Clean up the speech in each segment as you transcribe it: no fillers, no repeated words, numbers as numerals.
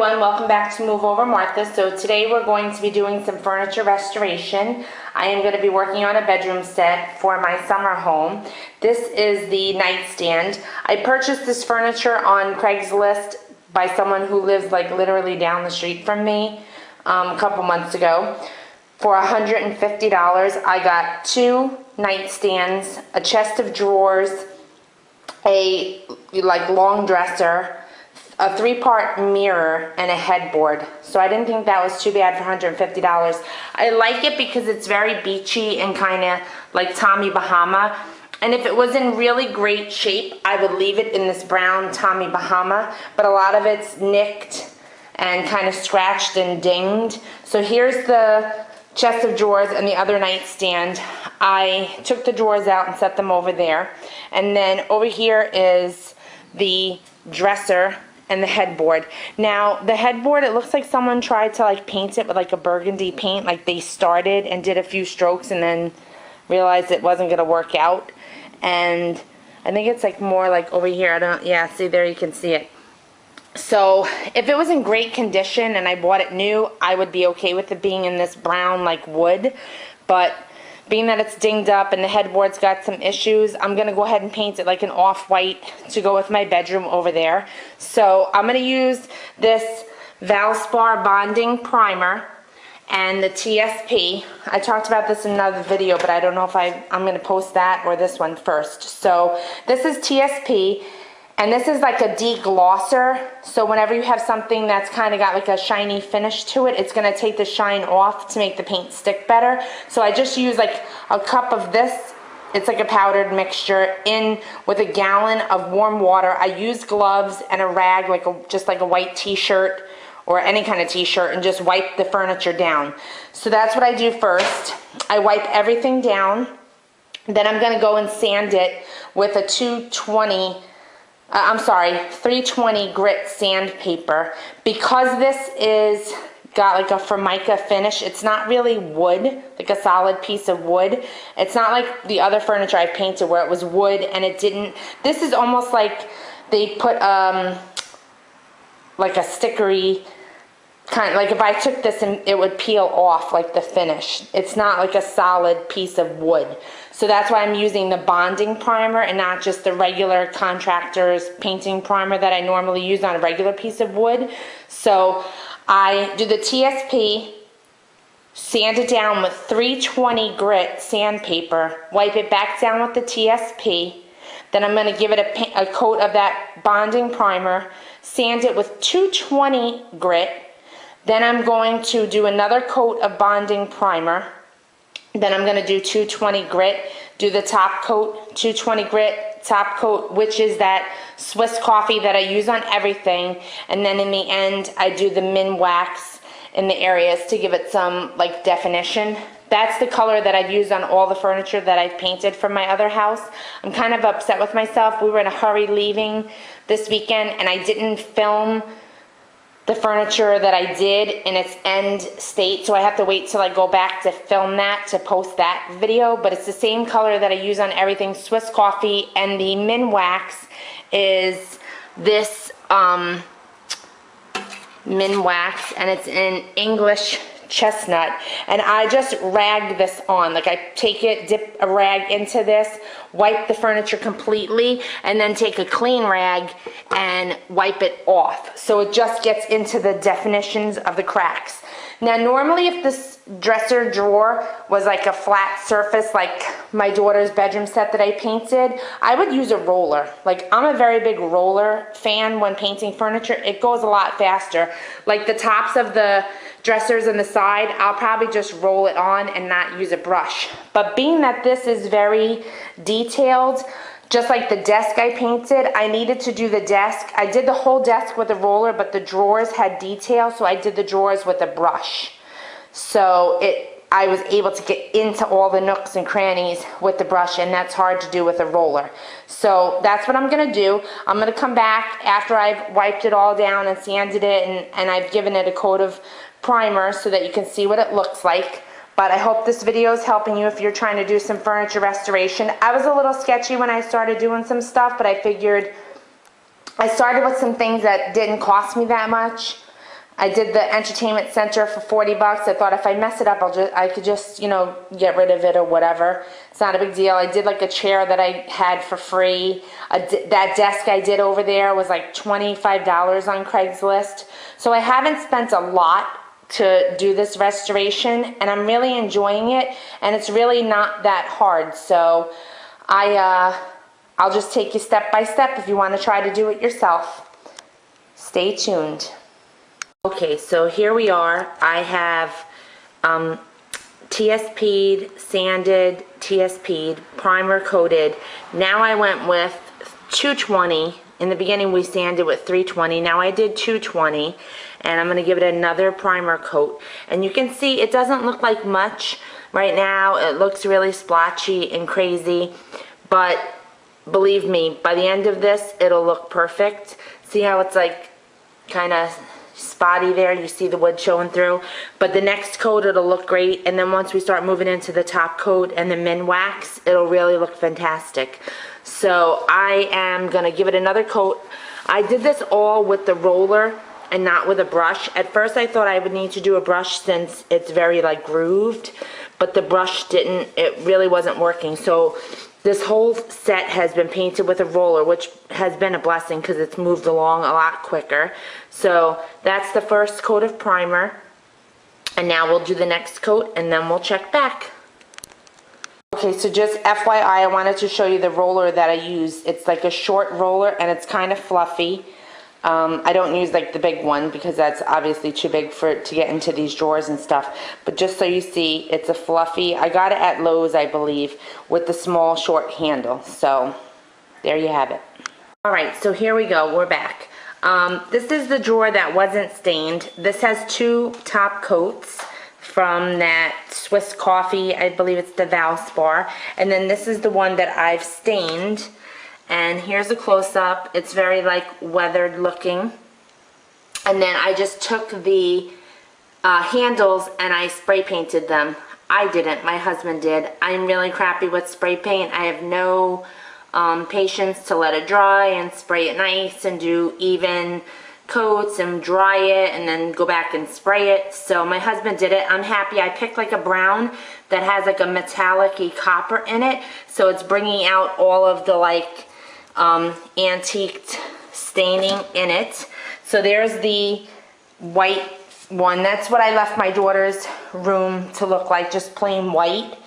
everyone, welcome back to Move Over Martha. So today we're going to be doing some furniture restoration. I am going to be working on a bedroom set for my summer home. This is the nightstand. I purchased this furniture on Craigslist by someone who lives like literally down the street from me a couple months ago. For $150, I got 2 nightstands, a chest of drawers, a long dresser, a 3-part mirror, and a headboard. So I didn't think that was too bad for $150. I like it because it's very beachy and kind of like Tommy Bahama. And if it was in really great shape, I would leave it in this brown Tommy Bahama. But a lot of it's nicked and kind of scratched and dinged. So here's the chest of drawers and the other nightstand. I took the drawers out and set them over there. And then over here is the dresser and the headboard. Now the headboard, it looks like someone tried to like paint it with like a burgundy paint, like they started and did a few strokes and then realized it wasn't going to work out. And I think it's like more like over here. Yeah, see there, you can see it. So if it was in great condition and I bought it new, I would be okay with it being in this brown like wood. But being that it's dinged up and the headboard's got some issues, I'm going to go ahead and paint it like an off-white to go with my bedroom over there. So I'm going to use this Valspar bonding primer and the TSP. I talked about this in another video, but I don't know if I'm going to post that or this one first. So this is TSP. And this is like a deglosser, so whenever you have something that's kind of got like a shiny finish to it, it's going to take the shine off to make the paint stick better. So I just use like a cup of this, it's like a powdered mixture, in with a gallon of warm water. I use gloves and a rag, just like a white t-shirt or any kind of t-shirt, and just wipe the furniture down. So that's what I do first. I wipe everything down, then I'm going to go and sand it with a 320 grit sandpaper. Because this is got like a Formica finish, it's not really wood, like a solid piece of wood. It's not like the other furniture I've painted where it was wood and it didn't. This is almost like they put like a stickery kind, like if I took this and it would peel off like the finish. It's not like a solid piece of wood. So that's why I'm using the bonding primer and not just the regular contractor's painting primer that I normally use on a regular piece of wood. So I do the TSP, sand it down with 320 grit sandpaper, wipe it back down with the TSP. Then I'm going to give it a coat of that bonding primer, sand it with 220 grit. Then I'm going to do another coat of bonding primer. Then I'm going to do 220 grit, do the top coat, 220 grit, top coat, which is that Swiss coffee that I use on everything. And then in the end, I do the Minwax in the areas to give it some like definition. That's the color that I've used on all the furniture that I've painted from my other house. I'm kind of upset with myself. We were in a hurry leaving this weekend and I didn't film the furniture that I did in its end state, so I have to wait till I go back to film that, to post that video. But it's the same color that I use on everything, Swiss coffee, and the Minwax is this Minwax, and it's in English chestnut. And I just rag this on, like I take it, dip a rag into this, wipe the furniture completely, and then take a clean rag and wipe it off, so it just gets into the definitions of the cracks. Now normally if this dresser drawer was like a flat surface like my daughter's bedroom set that I painted, I would use a roller. Like I'm a very big roller fan when painting furniture. It goes a lot faster. Like the tops of the dressers and the side, I'll probably just roll it on and not use a brush. But being that this is very detailed, just like the desk I painted, I needed to do the desk. I did the whole desk with a roller, but the drawers had detail, so I did the drawers with a brush. So I was able to get into all the nooks and crannies with the brush, and that's hard to do with a roller. So that's what I'm going to do. I'm going to come back after I've wiped it all down and sanded it, and I've given it a coat of primer so that you can see what it looks like. But I hope this video is helping you if you're trying to do some furniture restoration. I was a little sketchy when I started doing some stuff, but I figured I started with some things that didn't cost me that much. I did the entertainment center for 40 bucks. I thought if I mess it up, I could just, you know, get rid of it or whatever. It's not a big deal. I did like a chair that I had for free. That desk I did over there was like $25 on Craigslist. So I haven't spent a lot to do this restoration, and I'm really enjoying it, and it's really not that hard. So I'll just take you step by step if you want to try to do it yourself. Stay tuned. Okay, so here we are. I have TSP'd, sanded, TSP'd, primer coated. Now I went with 220. In the beginning we sanded with 320. Now I did 220, and I'm going to give it another primer coat. And you can see it doesn't look like much right now. It looks really splotchy and crazy, but believe me, by the end of this it'll look perfect. See how it's like kind of spotty there? You see the wood showing through. But the next coat it'll look great, and then once we start moving into the top coat and the Minwax, it'll really look fantastic. So I am going to give it another coat. I did this all with the roller and not with a brush. At first I thought I would need to do a brush since it's very like grooved, but the brush didn't, it really wasn't working. So this whole set has been painted with a roller, which has been a blessing because it's moved along a lot quicker. So that's the first coat of primer, and now we'll do the next coat and then we'll check back. Okay, so just FYI, I wanted to show you the roller that I use. It's like a short roller and it's kind of fluffy. I don't use like the big one because that's obviously too big for it to get into these drawers and stuff. But just so you see, it's a fluffy, I got it at Lowe's, I believe, with the small short handle. So there you have it. Alright, so here we go, we're back. This is the drawer that wasn't stained. This has two top coats from that Swiss coffee, I believe it's the Valspar. And then this is the one that I've stained. And here's a close-up. It's very like weathered looking. And then I just took the handles and I spray painted them. I didn't, my husband did. I'm really crappy with spray paint. I have no patience to let it dry and spray it nice and do even coats and dry it and then go back and spray it. So my husband did it. I'm happy. I picked like a brown that has like a metallic-y copper in it, so it's bringing out all of the like antiqued staining in it. So there's the white one. That's what I left my daughter's room to look like, just plain white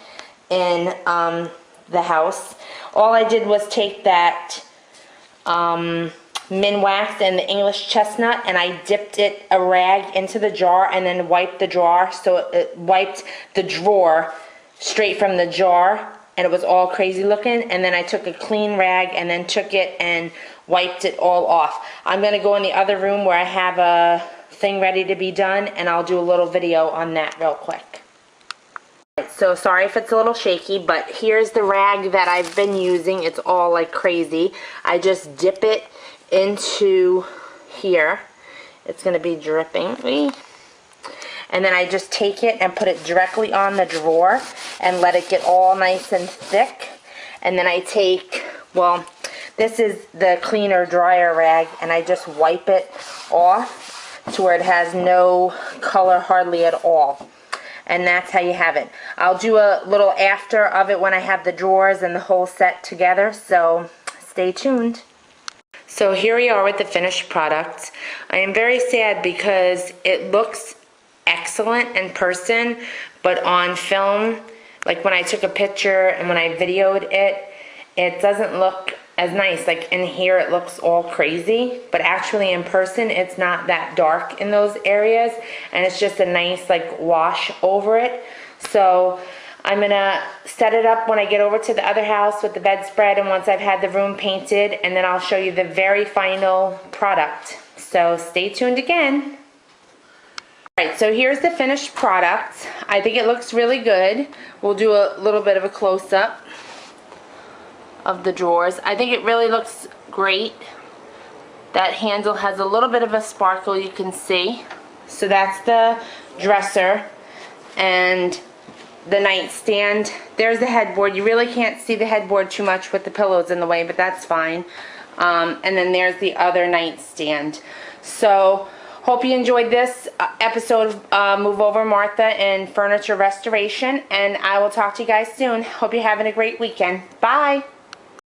in the house. All I did was take that Minwax and the English chestnut, and I dipped it a rag into the jar and then wiped the jar, so it wiped the drawer straight from the jar, and it was all crazy looking. And then I took a clean rag and then took it and wiped it all off. I'm going to go in the other room where I have a thing ready to be done, and I'll do a little video on that real quick. So sorry if it's a little shaky, but here's the rag that I've been using. It's all like crazy. I just dip it into here. It's going to be dripping. And then I just take it and put it directly on the drawer and let it get all nice and thick. And then I take, well, this is the cleaner, drier rag, and I just wipe it off to where it has no color hardly at all. And that's how you have it. I'll do a little after of it when I have the drawers and the whole set together, so stay tuned. So here we are with the finished product. I am very sad because it looks excellent in person, but on film, like when I took a picture and when I videoed it, it doesn't look as nice. Like in here it looks all crazy, but actually in person it's not that dark in those areas, and it's just a nice like wash over it. So I'm gonna set it up when I get over to the other house with the bedspread, and once I've had the room painted, and then I'll show you the very final product. So stay tuned again. Alright, so here's the finished product. I think it looks really good. We'll do a little bit of a close-up of the drawers. I think it really looks great. That handle has a little bit of a sparkle, you can see. So that's the dresser and the nightstand. There's the headboard. You really can't see the headboard too much with the pillows in the way, but that's fine. And then there's the other nightstand. So Hope you enjoyed this episode of Move Over Martha and Furniture Restoration, and I will talk to you guys soon. Hope you're having a great weekend. Bye!